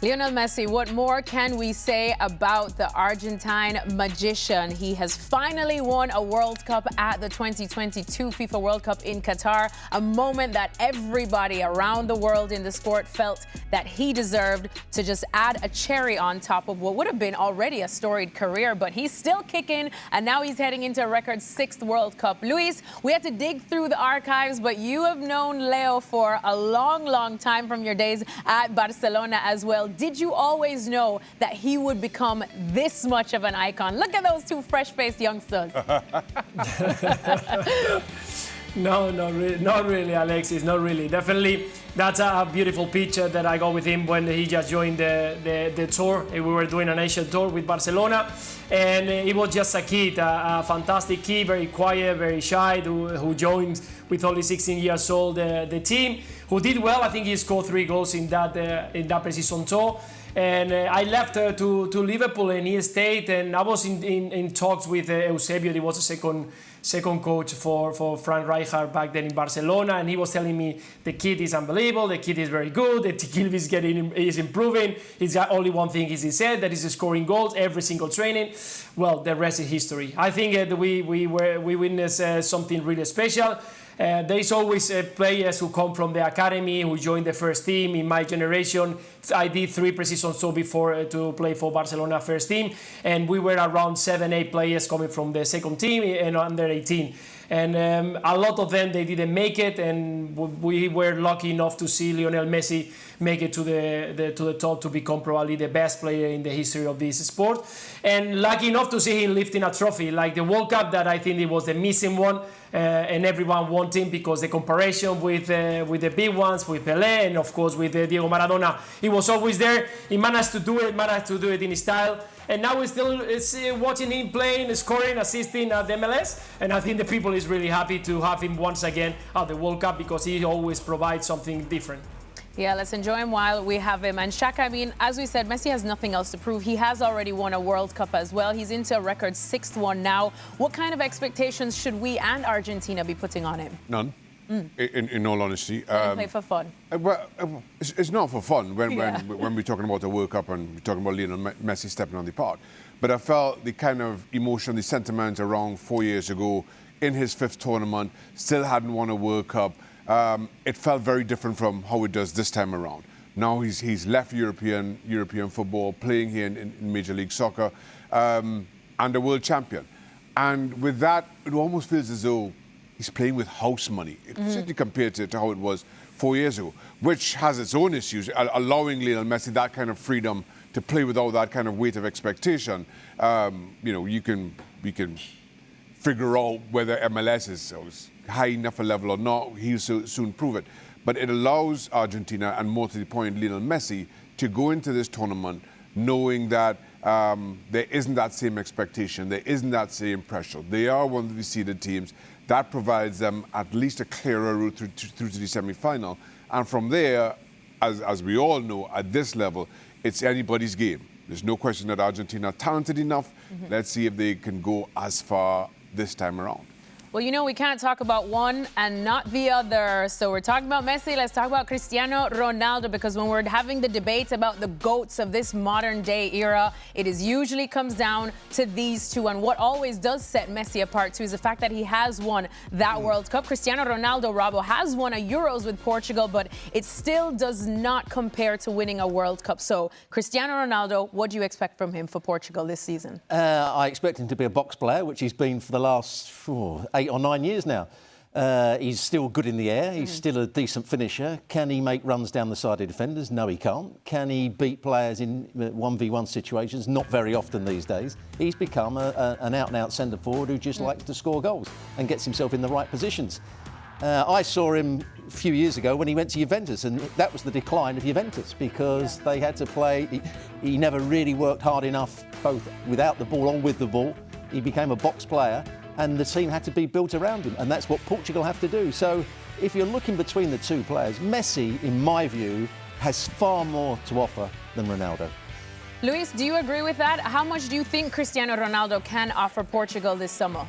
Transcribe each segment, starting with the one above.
Lionel Messi, what more can we say about the Argentine magician? He has finally won a World Cup at the 2022 FIFA World Cup in Qatar, a moment that everybody around the world in the sport felt that he deserved to just add a cherry on top of what would have been already a storied career. But he's still kicking, and now he's heading into a record 6th World Cup. Luis, we had to dig through the archives, but you have known Leo for a long, long time from your days at Barcelona as well. Did you always know that he would become this much of an icon? Look at those two fresh-faced youngsters. No, not really, Alexis, not really. Definitely, that's a beautiful picture that I got with him when he just joined the tour. We were doing an Asian tour with Barcelona, and he was just a kid, a fantastic kid, very quiet, very shy, who joined with only 16 years old the team, who did well. I think he scored 3 goals in that pre-season tour. And I left to Liverpool, and he stayed, and I was in talks with Eusebio. He was a second coach for Frank Rijkaard back then in Barcelona, and he was telling me the kid is unbelievable, the kid is very good, the kid is improving. He's got only one thing, he said, that is scoring goals every single training. Well, the rest is history. I think that we witnessed something really special. There is always players who come from the academy, who join the first team. In my generation, I did 3 pre-seasons so before to play for Barcelona first team, and we were around 7-8 players coming from the second team and under 18. And a lot of them, they didn't make it, and we were lucky enough to see Lionel Messi make it to the top, to become probably the best player in the history of this sport. And lucky enough to see him lifting a trophy like the World Cup, that I think it was the missing one, and everyone wanted him because the comparison with the big ones, with Pelé and of course with Diego Maradona, he was always there. He managed to do it in his style. And now we're still watching him playing, scoring, assisting at the MLS. And I think the people is really happy to have him once again at the World Cup, because he always provides something different. Yeah, let's enjoy him while we have him. And Shaka, I mean, as we said, Messi has nothing else to prove. He has already won a World Cup as well. He's into a record 6th one now. What kind of expectations should we and Argentina be putting on him? None. In all honesty, Play for fun. Well, it's not for fun when we're talking about the World Cup and we're talking about Lionel Messi stepping on the park. But I felt the kind of emotion, the sentiment around 4 years ago in his 5th tournament, still hadn't won a World Cup. It felt very different from how it does this time around. Now he's left European football, playing here in Major League Soccer, and a world champion. And with that, it almost feels as though he's playing with house money, certainly compared to how it was 4 years ago, which has its own issues, allowing Lionel Messi that kind of freedom to play without that kind of weight of expectation. We can figure out whether MLS is high enough a level or not. He'll soon prove it. But it allows Argentina, and more to the point, Lionel Messi, to go into this tournament knowing that there isn't that same expectation, there isn't that same pressure. They are one of the seeded teams. That provides them at least a clearer route through to the semi-final. And from there, as we all know, at this level, it's anybody's game. There's no question that Argentina are talented enough. Let's see if they can go as far this time around. Well, you know, we can't talk about one and not the other. So we're talking about Messi. Let's talk about Cristiano Ronaldo, because when we're having the debates about the GOATs of this modern day era, it usually comes down to these two. And what always does set Messi apart, too, is the fact that he has won that World Cup. Cristiano Ronaldo, Rabo, has won a Euros with Portugal, but it still does not compare to winning a World Cup. So Cristiano Ronaldo, what do you expect from him for Portugal this season? I expect him to be a box player, which he's been for the last 8 or 9 years now. He's still good in the air. He's still a decent finisher. Can he make runs down the side of defenders? No, he can't. Can he beat players in 1v1 situations? Not very often these days. He's become an out-and-out centre-forward who just likes to score goals and gets himself in the right positions. I saw him a few years ago when he went to Juventus, and that was the decline of Juventus, because they had to play. He never really worked hard enough, both without the ball or with the ball. He became a box player, and the team had to be built around him, and that's what Portugal have to do. So if you're looking between the two players, Messi, in my view, has far more to offer than Ronaldo. Luis, do you agree with that? How much do you think Cristiano Ronaldo can offer Portugal this summer?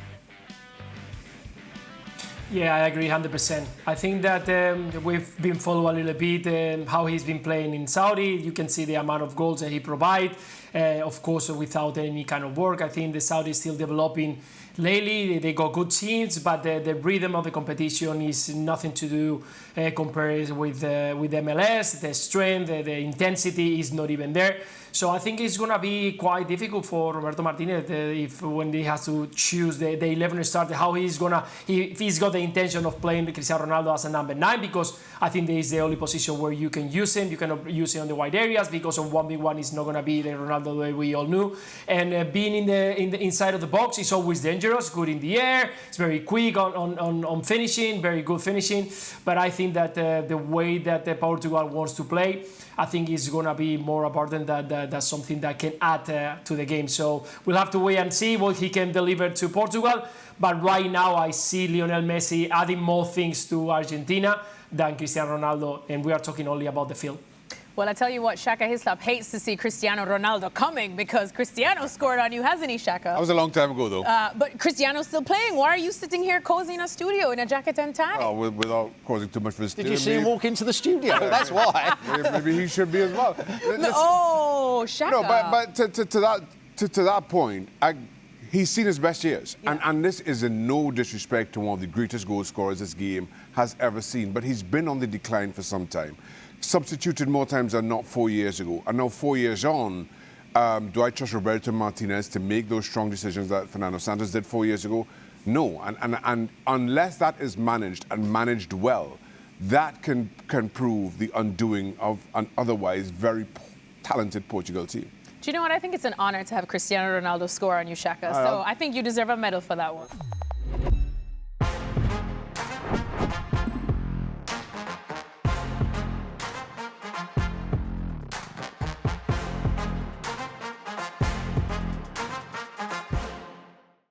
Yeah, I agree 100%. I think that we've been following a little bit how he's been playing in Saudi. You can see the amount of goals that he provides. Of course, without any kind of work. I think the Saudi is still developing lately. They got good teams, but the rhythm of the competition is nothing to do compared with MLS. The strength, the intensity is not even there. So I think it's going to be quite difficult for Roberto Martinez when he has to choose the 11 starter, how he's going to, if he's got the intention of playing Cristiano Ronaldo as a number 9, because I think there is the only position where you can use him. You cannot use him on the wide areas because on 1v1 is not going to be the Ronaldo that we all knew. And being in the inside of the box is always dangerous, good in the air, it's very quick on finishing, very good finishing. But I think that the way that Portugal wants to play, I think is going to be more important that's something that can add to the game. So we'll have to wait and see what he can deliver to Portugal. But right now I see Lionel Messi adding more things to Argentina than Cristiano Ronaldo, and we are talking only about the field. Well, I tell you what, Shaka Hislop hates to see Cristiano Ronaldo coming because Cristiano scored on you, hasn't he, Shaka? That was a long time ago, though. But Cristiano's still playing. Why are you sitting here cozy in a studio in a jacket and tie? Oh, without causing too much for his Did you see him walk into the studio? That's why. Maybe he should be as well. Oh, Shaka. No, but to that point, he's seen his best years. Yeah. And this is in no disrespect to one of the greatest goal scorers this game has ever seen. But he's been on the decline for some time. Substituted more times than not 4 years ago. And now 4 years on, do I trust Roberto Martinez to make those strong decisions that Fernando Santos did 4 years ago? No. And unless that is managed and managed well, that can prove the undoing of an otherwise very talented Portugal team. Do you know what? I think it's an honor to have Cristiano Ronaldo score on you, Shaka. So I think you deserve a medal for that one.